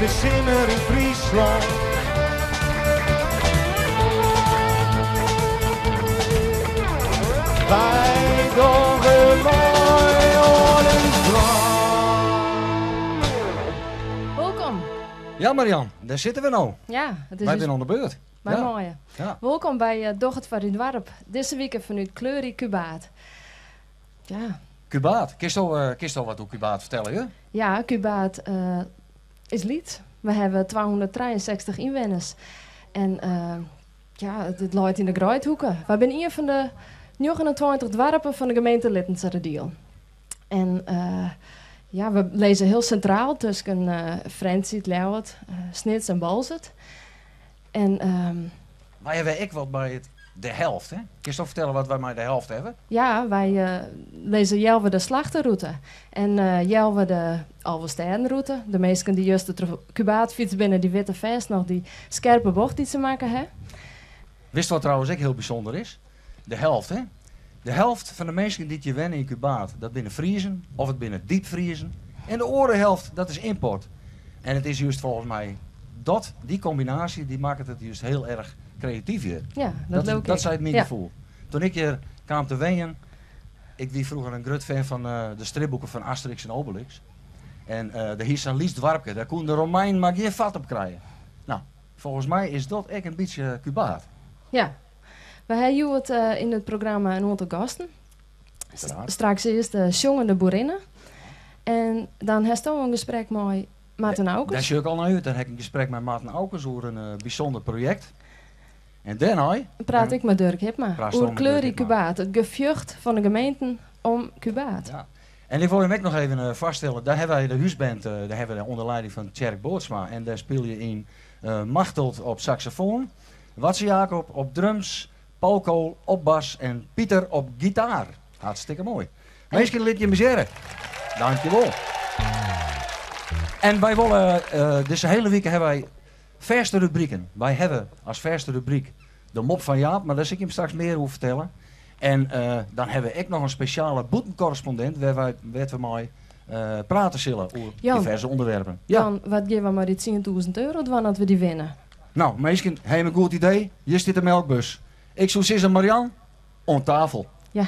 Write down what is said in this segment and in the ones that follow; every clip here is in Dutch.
simmer in Friesland. Wij doen mooi aan een strand. Welkom. Ja, Marian, daar zitten we nou. Ja, het is Wij dus zijn aan de beurt. bij Ja. mooie. Ja. Welkom bij Doch het van uw dorp. Deze week vanuit Kleurie Cubaat. Ja, Cubaat. Kist al wat over Cubaat vertellen, je? ja, Cubaat is lied. We hebben 263 inwoners. En ja, het loopt in de Gruithoeken. We zijn een van de 29 dorpen van de gemeente Littense-Rediel. En ja, we lezen heel centraal tussen Frensiet, Leeuwert, Snits en Balzet. En Wij hebben ik wat bij de helft, hè? Kist al vertellen wat wij bij de helft hebben? ja, wij lezen jelwe de slachterroute. En jelwe de Alverstedenroute. De meesten die juist de Cubaat fiets binnen die witte vest nog die scherpe bocht die ze maken, hè? Wist wat trouwens ook heel bijzonder is? De helft, hè? De helft van de mensen die je wennen in Cubaat, dat binnen Friezen, of het binnen diepvriezen. En de andere helft, dat is import. En het is juist volgens mij die combinatie, die maakt het juist heel erg creatief hier. Ja, dat leuk. Dat zei het mijn Ja. gevoel. Toen ik hier kwam te Wenjen, ik was vroeger een groot fan van de stripboeken van Asterix en Obelix. En de hier zijn Lies Dwarpke, daar kon de Romein maar geen vat op krijgen. Nou, volgens mij is dat echt een beetje Cubaat. Ja. We hebben het in het programma een aantal gasten. Uiteraard. Straks eerst de zongende boerinnen. En dan heeft we een gesprek met Maarten Daar Aukers. zie ik al naar uit. Dan heb ik een gesprek met Maarten Aukers over een bijzonder project. En daarna Praat ik met Dirk Hipma. Praat Over met Dirk Kleurie Hipma. Cubaat. Het gevucht van de gemeenten om Cubaat. Ja. En ik wil je ook nog even vaststellen, daar hebben wij de huisband, daar hebben we onder leiding van Tjerk Boortsma. En daar speel je in Machteld op saxofoon, Watse Jacob op drums, Paul Kool op bas en Pieter op gitaar. Hartstikke mooi. Meestal liet je me zeggen. Dankjewel. En wij willen, deze hele week hebben wij verste rubrieken. Wij hebben als verste rubriek de mop van Jaap, maar daar zal ik hem straks meer over vertellen. En dan hebben we ook nog een speciale boetencorrespondent waar we mee praten zullen over Jan. diverse onderwerpen. Ja, Dan wat geven we maar die 10.000 euro wanneer we die winnen. nou, meestal heb je een goed idee. Hier zit de melkbus. Ik zou zeggen, Marian, aan tafel. Ja.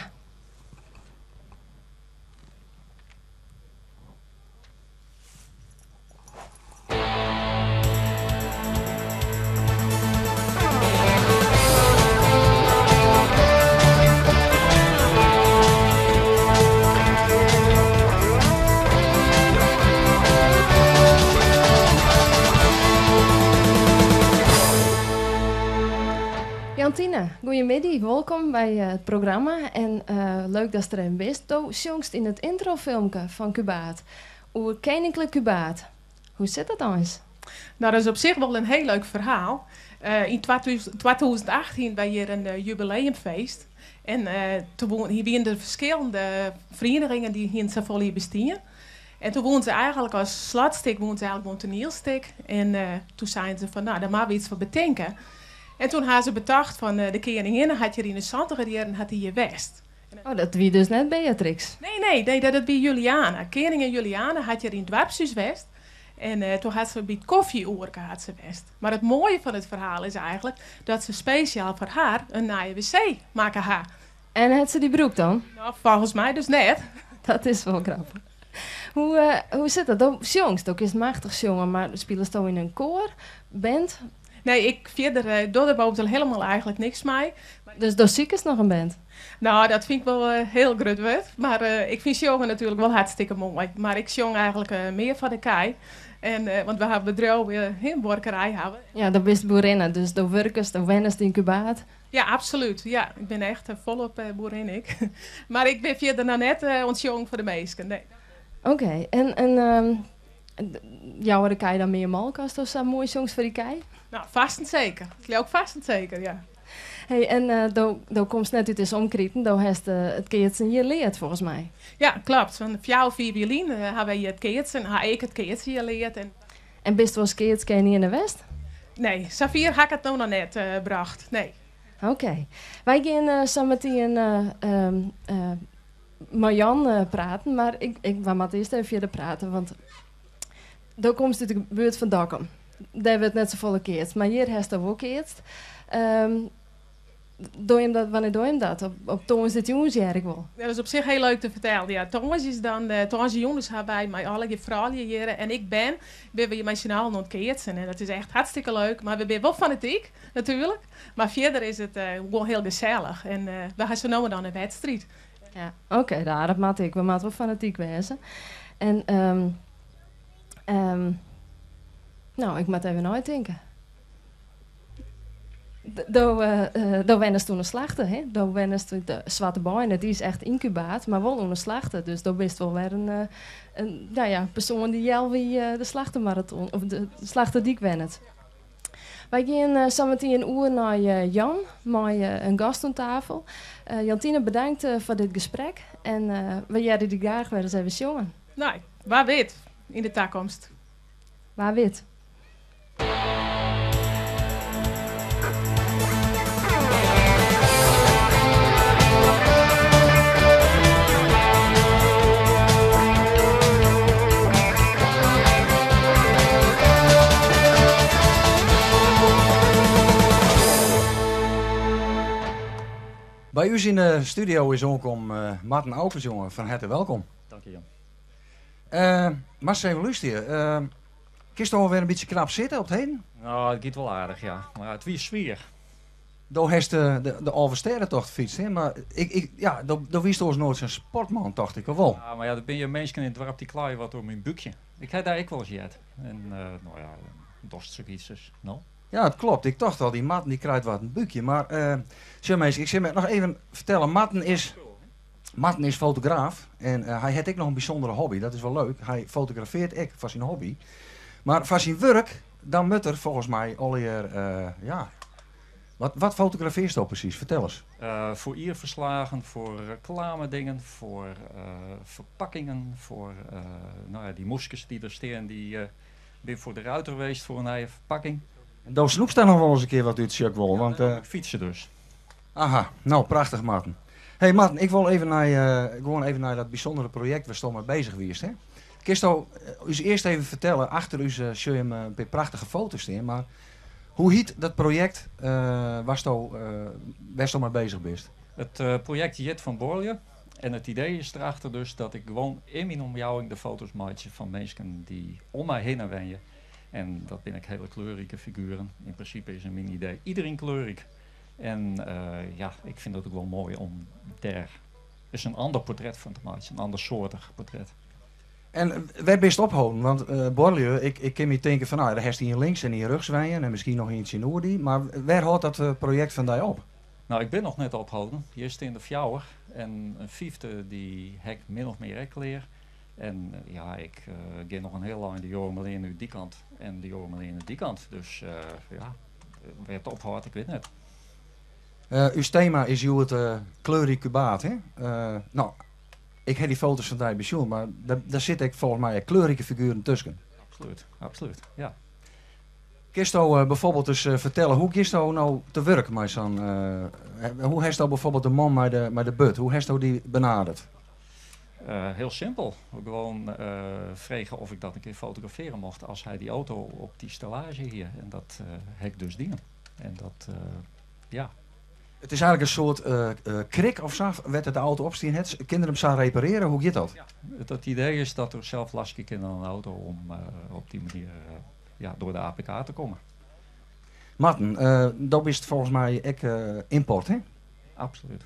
Jantine, goedemiddag, welkom bij het programma. En leuk dat je erin bent. Toen zongst in het introfilmpje van Cubaat over Koninklijk Cubaat. Hoe zit dat dan eens? Nou, dat is op zich wel een heel leuk verhaal. In 2018 was hier een jubileumfeest. En toen waren er verschillende verenigingen die hier in Savolie bestaan. En toen woonden ze eigenlijk als slatstik, een toneelstuk. En toen zeiden ze van, nou, daar moeten we iets voor bedenken. En toen hadden ze bedacht van de koningin had je in de Santeredier en had hij je west. Oh, dat wie dus net Beatrix. Nee, dat bij Juliana. Koningin Juliana had je in het dorpshuis west. En toen had ze bij het koffieoorke had ze west. Maar het mooie van het verhaal is eigenlijk dat ze speciaal voor haar een nieuwe wc maken haar. En had ze die broek dan? Nou, volgens mij dus net. Dat is wel grappig. Hoe zit dat? Jongens, ook is het machtig jongen, maar spelen ze dan in een koor, band? Nee, ik verder doe er momenteel helemaal eigenlijk niks mee. Dus Dosiek is nog een band. Nou, dat vind ik wel heel groot wat. Maar ik vind jongen natuurlijk wel hartstikke mooi. Maar ik jong eigenlijk meer van de kei. En, want we hebben bedrijven in Borkerij hebben. Ja, dat is boerinnen, dus de werkers, de wenners in Cubaat. Ja, absoluut. Ja, ik ben echt volop boerin ik. Maar ik ben verder nou net ons jong voor de meesten. Nee. Oké, en jouw de kei dan meer malk als dat zo mooi songs voor die kei? Nou, vast en zeker. Ik ook vast en zeker, ja. Hey, en dan komt net uit eens omkrieten, dan heeft het keertje hier leerd volgens mij. Ja, klopt. Van 4 of 5 violien hebben wij het keertje en heb ik het keertje geleerd. En bist wel eens keertje ken je in de West? Nee, Safir had ik het nog net gebracht. Nee. Oké. Wij gaan zo meteen Marjan praten, maar ik wou maar eerst even verder praten, want daar komt uit de buurt van Dokkum. Daar wordt net zo volle keert. Maar hier heeft dat ook eerst. Wanneer doe je hem dat? Op Thomas dit jongensjaar ik wel. Dat is op zich heel leuk te vertellen. Ja, Thomas is dan, Thomas jongens hebben mij alle vrouwen hier en ik ben we met z'n allen ontkeerd. En dat is echt hartstikke leuk. Maar we zijn wel fanatiek, natuurlijk. Maar verder is het gewoon heel gezellig. En we gaan zo nou dan een wedstrijd. Ja, oké, dat maat ik. We moeten wel fanatiek wezen. En, nou, ik moet even uitdenken. Daar wennen toen een slachter, hè? Daar wennen de zwarte boinen, die is echt incubaat, maar wel een slachter. Dus daar best wel weer een persoon die jou wie de slachtermarathon of de slachterdiek wennet. Wij gaan zometeen een uur naar Jan, met een gast aan tafel. Jantine, bedankt voor dit gesprek en we jullie die graag weer eens even jongen. Nou, waar weet in de toekomst. Waar weet. Bij u in de studio is ook Marten Aukers, jongen. Van harte welkom. Dank je, Jan. Marcel, even luisteren. Kist toch weer een beetje knap zitten op het heen? Nou, het gaat wel aardig, ja. Maar het wie sfeer. Daar heeft de Alversterrentocht fietst, hè? Maar daar wist ons nooit zijn sportman, dacht ik wel. Ja, maar ja, dan ben je mensen in het dorp die klaaien wat door mijn buikje. Ik heb daar ik wel eens gehad. En nou ja, dorst zoiets dus. Nou. Ja, het klopt. Ik dacht al, die Marten die krijgt wat een buikje. Maar, ik zal me nog even vertellen. Marten is fotograaf. En hij heeft ook nog een bijzondere hobby. Dat is wel leuk. Hij fotografeert ook van zijn hobby. Maar van zijn werk, dan moet er volgens mij alweer, Wat fotografeert je precies? Vertel eens. Voor ierverslagen, voor reclame-dingen, voor verpakkingen, voor die moesjes die er staan, die ben voor de ruiter geweest voor een eigen verpakking. En daar snoept daar nog wel eens een keer wat uit Chuck wel. Want ik fietsen dus. Aha, nou prachtig Marten. Hey Marten, ik wil even naar dat bijzondere project waar je mee bezig geweest. Kist u eerst even vertellen, achter u zul je een paar prachtige foto's staan, maar hoe heet dat project waar je mee bezig bent? Het project Jet van Borlje. En het idee is erachter dus dat ik gewoon in mijn omjouwing de foto's maak van mensen die om mij heen wenjen. En dat ben ik hele kleurrijke figuren. In principe is mijn idee iedereen kleurrijk. En ik vind het ook wel mooi om daar eens een ander portret van te maken. Een ander soortig portret. En waar ben je ophouden? Want Borlje, ik kan me denken van daar heeft hij in links en in rechts wijnen en misschien nog eentje in Oerdie. Maar waar houdt dat project van jou op? Nou, ik ben nog net ophouden. Eerst in de fjouwer. En een vijfde die heb ik min of meer leer. En ik ga nog een heel lang de Jormelien uit die kant en de Jormelien uit die kant. Dus waar het ophoudt, ik weet net. Uw thema is het kleurig kubaat, hè? Ik heb die foto's van die pensioen, maar daar zit volgens mij kleurrijke figuren tussen. Absoluut, ja. Kist je bijvoorbeeld eens vertellen, hoe kist je nou te werken met zo'n... hoe heeft je bijvoorbeeld de man met de but, hoe heeft je die benaderd? Heel simpel. Gewoon vregen of ik dat een keer fotograferen mocht als hij die auto op die stellage hier. En dat heb ik dus dingen. En dat, Het is eigenlijk een soort krik of zo, werd het de auto opstaan, kinderen hem zou repareren, hoe gaat dat? Ja, het idee is dat er zelf last in een auto om op die manier door de APK te komen. Marten, dat is volgens mij ook import, hè? Absoluut.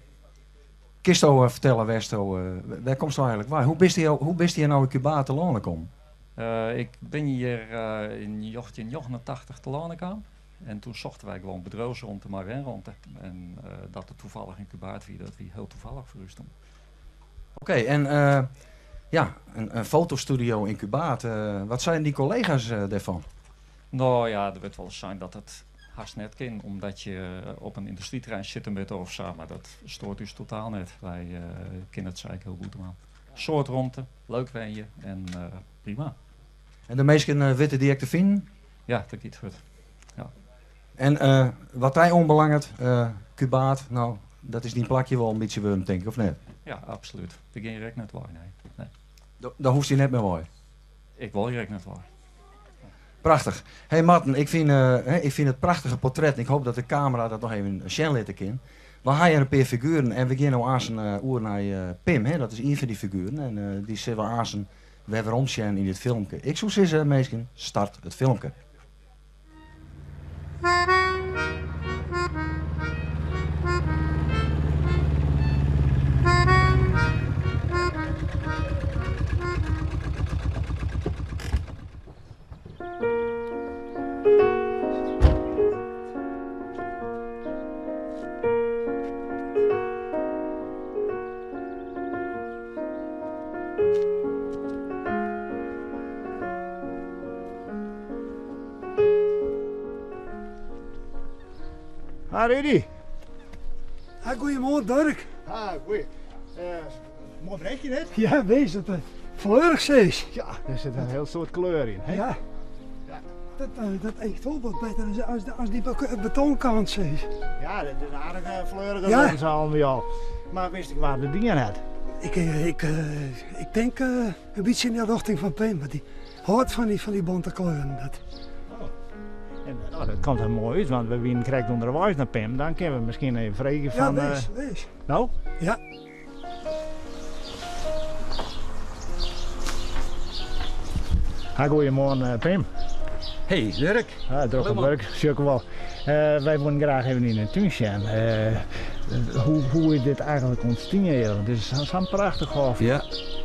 Kist je vertellen, waar komt je eigenlijk waar? Hoe bist je nou in Cuba te landen komen? Ik ben hier in 1989 te landen gekomen. En toen zochten wij gewoon bedrijven rond de maar rond. En dat er toevallig in Cuba wie dat wie heel toevallig voor u stond. Oké, en een fotostudio in Cuba. Wat zijn die collega's daarvan? Nou ja, er wordt wel eens zijn dat het haast net kan, omdat je op een industrieterrein zit met of zo, maar dat stoort dus totaal net. Wij kennen het zeker heel goed aan. Soort rondte, leuk ben je en prima. En de meesten weten die ik te vinden? Ja, dat gaat goed. Ja. En wat hij onbelangrijk, Cubaat, nou, dat is die plakje wel een beetje worm, denk ik, of net? Ja, absoluut. Ik ging direct net waar, nee. Daar hoeft hij net meer mooi. Ik wil direct net waar. Prachtig. Hey Martin, ik vind het prachtige portret. En ik hoop dat de camera dat nog even Sjen laten kan. We hebben een paar figuren en we gaan nu aan zijn oer naar Pim. Hè? Dat is een van die figuren. En die zullen we aan zijn weerom Sjen in dit filmpje. Ik zou zeggen, meestal, start het filmpje. Rudy. Goedemorgen, Dirk. Goeie. Mooi brekje net. Ja, wees het fleurig zees. Ja, er zit een heel soort kleur in. Hè? Ja. Dat echt wel wat beter als die betonkant zees. Ja, dat is een aardige fleur. Ja. Dat is allemaal al. Maar wist ik waar de dingen had? Ik denk een beetje in de richting van Pim, maar die houdt van die bonte kleuren. En, dat komt er mooi uit, want we winnen krijgt onderwijs naar Pim. Dan kunnen we misschien even vragen van... Ja, wees. Nou? Ja. Goedemorgen Pim. Hey Dirk. Druk op werk, zeker wel. Wij willen graag even in een tuin staan. Hoe is dit eigenlijk ontstaan? Het is zo'n prachtig hof. Ja,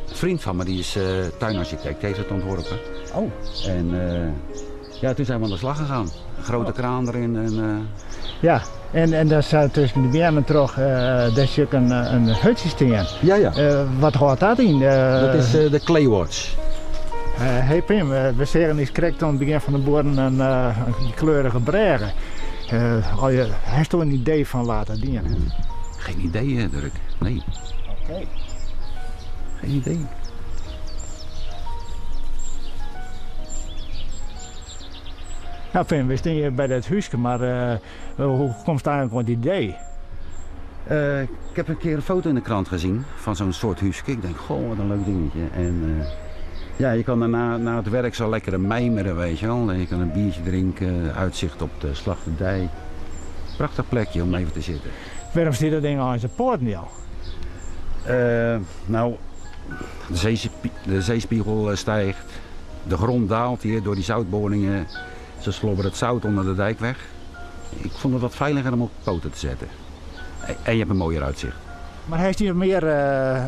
een vriend van me die is tuinarchitect, die heeft het ontworpen. Oh. En ja, toen zijn we aan de slag gegaan. Een grote kraan erin en... Ja, en daar staat tussen de bermen terug, daar zit een hutje staan. Ja, ja. Wat houdt dat in? Dat is de Claywatch. Hey Pim, we zeggen eens correct aan het begin van de boeren die kleurige bregen. Heeft u een idee van laten dienen? Geen idee, Dirk. Nee. Oké. Geen idee. Nou Pim, we staan hier bij dat huisje, maar hoe komt het eigenlijk op het idee? Ik heb een keer een foto in de krant gezien van zo'n soort huisje. Ik denk, goh, wat een leuk dingetje. En ja, je kan na het werk zo lekker mijmeren, weet je wel. Je kan een biertje drinken, uitzicht op de Slachterdij. Prachtig plekje om even te zitten. Waarom zit dat ding aan zijn poort niet al? Nou, de zeespiegel stijgt. De grond daalt hier door die zoutboringen. Ze slobberen het zout onder de dijk weg. Ik vond het wat veiliger om op poten te zetten. En je hebt een mooier uitzicht. Maar heeft hier meer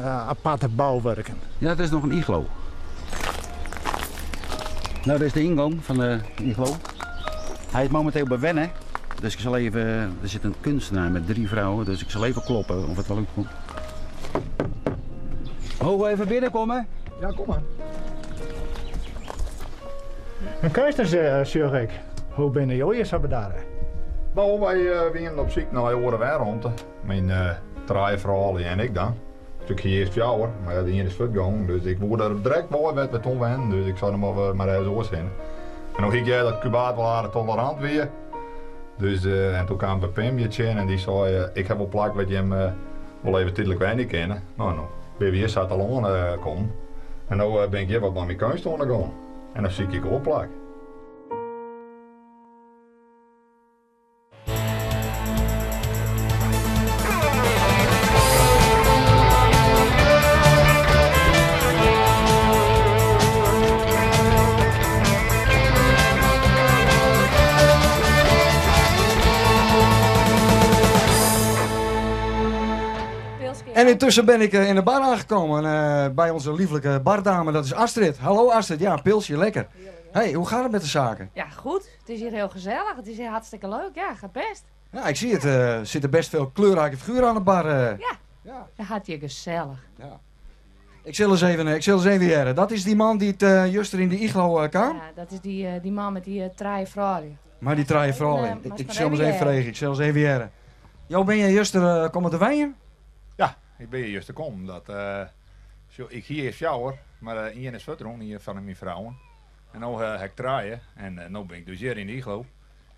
aparte bouwwerken? Ja, het is nog een iglo. Nou, dit is de ingang van de iglo. Hij is momenteel bewennen. Dus ik zal even... Er zit een kunstenaar met 3 vrouwen, dus ik zal even kloppen of het wel lukt komt. Mogen we even binnenkomen? Ja, kom maar. Een kunstenaar, zeg ik. Hoe ben jullie zo bedaren? Nou, wij zijn op zoek naar een wereld. Mijn 3 vrouwen en ik dan. Dus ik hier is jou, maar die is vergaan. Dus ik word er direct mooi met toen wennen. Dus ik zou hem maar even zo zijn. En dan ging jij dat Cubaat wel tolerant weer. Dus en toen kwam bij Pimje en die zei, ik heb wel plak wat je hem wel even tijdelijk weinig kennen. Nou, BWS zat al aan komen. En nu ben ik hier wat naar mijn kunst gaan. En dan zie ik ook plak. En intussen ben ik in de bar aangekomen bij onze lieflijke bardame, dat is Astrid. Hallo Astrid, ja, pilsje, lekker. Hey, hoe gaat het met de zaken? Ja, goed. Het is hier heel gezellig. Het is hier hartstikke leuk. Ja, gaat best. Ja, ik zie het. Er zitten best veel kleurrijke figuren aan de bar. Ja, gaat hier gezellig. Ja. Ik zal eens even jaren. Dat is die man die het juist er in de iglo kan? Ja, dat is die man met die traaie vrouwen. Maar die traaie vrouw in. Ik zal eens even vregen. Ik zal eens even jaren. Jo, ben je juist er komen te wijnen? Ja, ik ben hier juist te komen. Ik hier is jou hoor, maar hier is vertrouwen hier van mijn vrouwen. En nu heb ik draaien en nu ben ik dus hier in de iglo.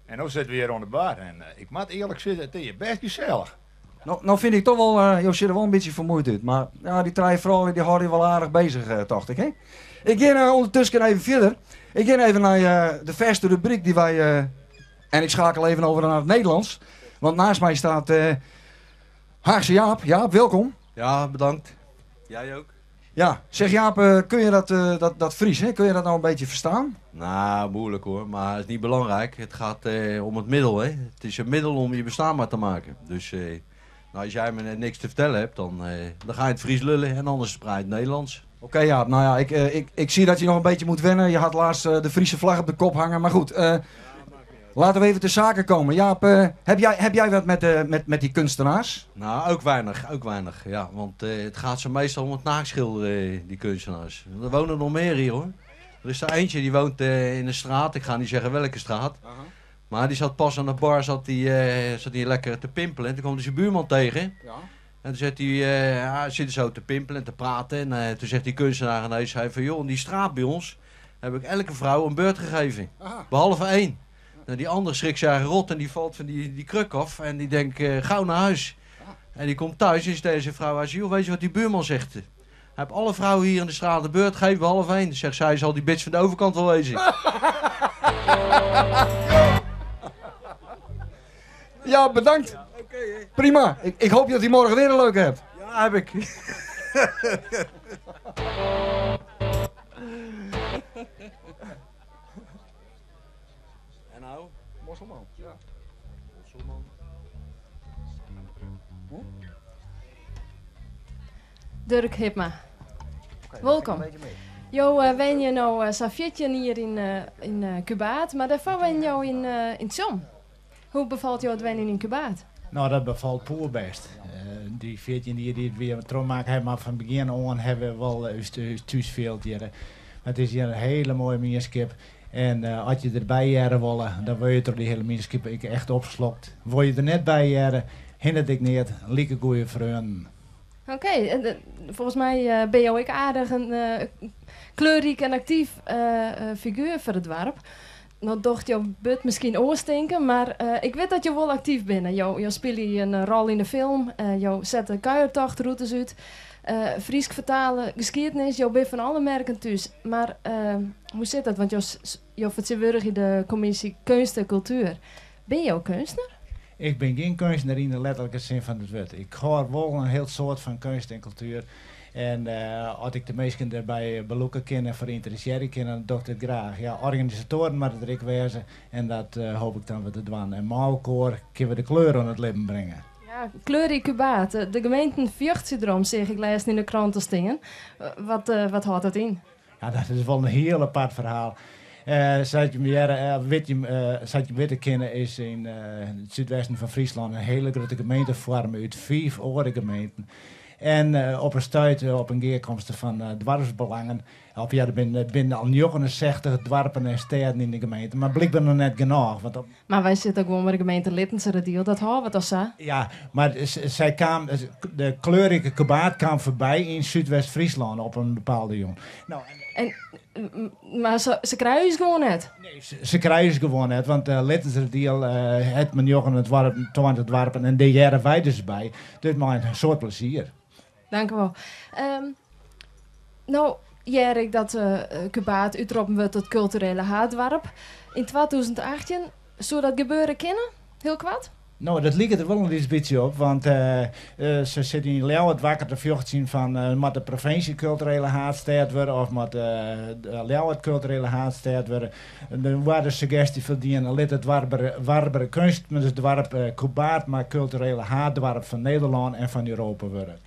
En nu zitten we hier aan de bar en ik moet eerlijk zeggen, het is best gezellig. Nou vind ik toch wel, je ziet er wel een beetje vermoeid uit. Maar ja, die drie vrouwen die houden je wel aardig bezig, dacht ik. Hè? Ik ga ondertussen even verder. Ik ga even naar de verste rubriek die wij... en ik schakel even over naar het Nederlands. Want naast mij staat Haagse Jaap. Jaap, welkom. Ja, bedankt. Jij ook? Ja, zeg Jaap, kun je dat Fries, hè? Kun je dat nou een beetje verstaan? Nou, moeilijk hoor, maar het is niet belangrijk. Het gaat om het middel, hè. Het is een middel om je bestaanbaar te maken. Dus nou, als jij me niks te vertellen hebt, dan ga je het Fries lullen en anders praat je het Nederlands. Oké, Jaap, nou ja, ik zie dat je nog een beetje moet wennen. Je had laatst de Friese vlag op de kop hangen, maar goed. Laten we even te zaken komen. Jaap, heb jij wat met die kunstenaars? Nou, ook weinig, ja. Want het gaat ze meestal om het naakschilderen, die kunstenaars. Er wonen nog meer hier hoor. Er is er eentje die woont in een straat, ik ga niet zeggen welke straat. Maar die zat pas aan de bar, zat die lekker te pimpelen. En toen kwam dus zijn buurman tegen. Ja. En toen zegt hij, zitten zo te pimpelen en te praten. En toen zegt die kunstenaar ineens, hij van joh, in die straat bij ons heb ik elke vrouw een beurt gegeven. Aha. Behalve één. Nou, die andere schrikt zijn rot en die valt van die kruk af. En die denkt, gauw naar huis. En die komt thuis en zegt deze vrouw, hij zegt, joh, weet je wat die buurman zegt? Hij heeft alle vrouwen hier in de straat de beurt gegeven, behalve één. Dan zegt zij, zal die bitch van de overkant wel wezen. Ja, bedankt. Ja, okay, prima. Ik hoop dat je morgen weer een leuke hebt. Ja, heb ik. En nou? Mosselman. Ja. Mosselman. Dirk Hipma. Okay, welkom. Jo, wen je nou Safietje hier in Cubaat, maar daarvoor wen je in Zom. Hoe bevalt jou het wennen in Cubaat? Nou, dat bevalt poer best. Die 14 die het weer terugmaken hebben, maar van begin aan hebben we wel thuisveeld hier. Maar het is hier een hele mooie meerskip. En als je erbij jaren willen, dan wil je door die hele meerskip echt opgeslokt. Wil je er net bij jaren, hindert ik niet, lieke goeie vrienden. Oké, volgens mij ben je ook aardig een kleurrijk en actief figuur voor het dorp. Nou dacht je but misschien oorstinken, maar ik weet dat je wel actief bent. Je speelt een rol in de film, je zet de kuiertochtroutes uit, Fries vertalen, geschiedenis, je bent van alle merken thuis. Maar hoe zit dat? Want je vertegenwoordigt in de commissie Kunst en Cultuur. Ben je ook kunstenaar? Ik ben geen kunstenaar in de letterlijke zin van het woord. Ik hoor wel een heel soort van kunst en cultuur. En als ik de mensen daarbij beloeken ken en voor interesseren ken, dan doe ik het graag. Ja, organisatoren maar het wezen en dat hoop ik dan weer te doen. En maalkoor kunnen we de kleur aan het leven brengen. Ja, kleur in Cubaat. De gemeente vjucht zich erom, zeg ik lees in de kranten staan. Wat houdt dat in? Ja, dat is wel een heel apart verhaal. Zoals je weten kennen is in het zuidwesten van Friesland een hele grote gemeente vormen uit 5 andere gemeenten. En op een stuit, op een keerkomst van dwarfsbelangen. Er binnen al 69 dwarpen en steden in de gemeente. Maar blijkbaar nog net genoeg. Maar wij zitten ook gewoon met de gemeente Littense deal. Dat houden we toch zo? Ja, maar de kleurrijke Cubaat kwam voorbij in Zuidwest-Friesland op een bepaalde jong. Nou, maar ze krijgen ze gewoon net? Nee, ze krijgen ze gewoon net. Want Littense deal het men jochen het dwarpen en de jaren wij dus bij. Dus maar een soort plezier. Dank u wel. Nou, Erik, dat Cubaat uitroepen we tot culturele haardwarp. In 2018 zou dat gebeuren kennen? Heel kwaad? Nou, dat lijkt er wel een beetje op, want ze zitten in Leeuwarden wakker te vlucht zien van moet de provincie culturele haardstad worden of moet de Leeuwarden culturele haardstad worden. Er waren de suggestie verdienen lid het warbere kunst, maar dus het dwarp Cubaat, maar culturele haardwarp van Nederland en van Europa worden.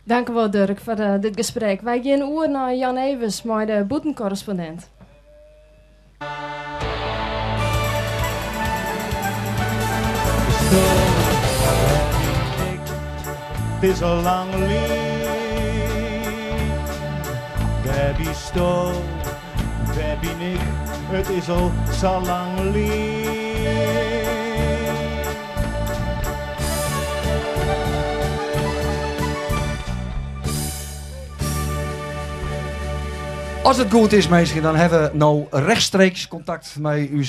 Dank u wel, Dirk, voor dit gesprek. Wij gaan een uur naar Jan Evers, maar de boetencorrespondent. Het is al lang lief. Waar wie sto, waar ben ik? Het is al zo lang lief. Als het goed is, mensen, dan hebben we nou rechtstreeks contact met uw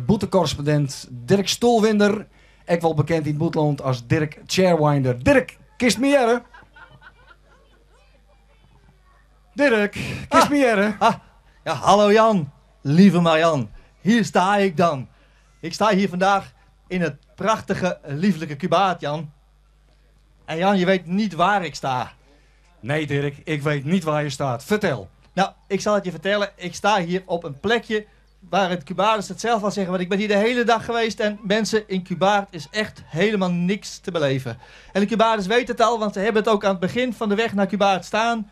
boetecorrespondent Dirk Stolwinder. Ik wel bekend in het Boetland als Dirk Chairwinder. Dirk, kist me jaren. Dirk, kist me jaren. Ja, hallo Jan, lieve Marjan. Hier sta ik dan. Ik sta hier vandaag in het prachtige, lieflijke Cubaat, Jan. En Jan, je weet niet waar ik sta. Nee Dirk, ik weet niet waar je staat. Vertel. Nou, ik zal het je vertellen. Ik sta hier op een plekje waar het Cubaarders het zelf al zeggen. Want ik ben hier de hele dag geweest en mensen, in Cubaard is echt helemaal niks te beleven. En de Cubaarders weten het al, want ze hebben het ook aan het begin van de weg naar Cubaard staan.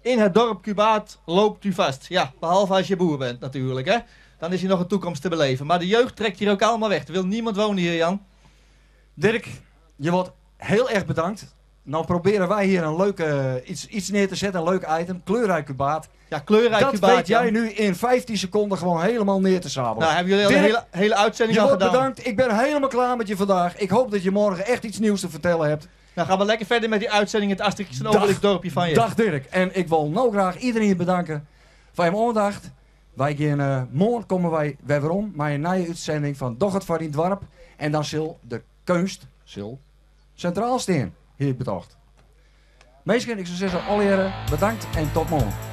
In het dorp Cubaard loopt u vast. Ja, behalve als je boer bent natuurlijk, hè. Dan is hier nog een toekomst te beleven. Maar de jeugd trekt hier ook allemaal weg. Er wil niemand wonen hier, Jan. Dirk, je wordt heel erg bedankt. Nou proberen wij hier een leuke, iets neer te zetten, een leuk item. Kleurrijk Cubaat. Ja, kleurrijk dat Cubaat, weet jij nu in 15 seconden gewoon helemaal neer te sabelen. Nou, hebben jullie al Dirk, de hele uitzending je al wordt gedaan. bedankt. Ik ben helemaal klaar met je vandaag. Ik hoop dat je morgen echt iets nieuws te vertellen hebt. Nou, gaan we lekker verder met die uitzending. Het Asterix en Obelix dorpje van je. Dag Dirk. En ik wil nou graag iedereen bedanken voor je aandacht. Wij gaan morgen komen wij weer om met een nieuwe uitzending van Doch het voor in het dorp. En dan zal de kunst centraal staan. Hier bedacht. Meestal, ik zou zeggen, alle heren bedankt en tot morgen.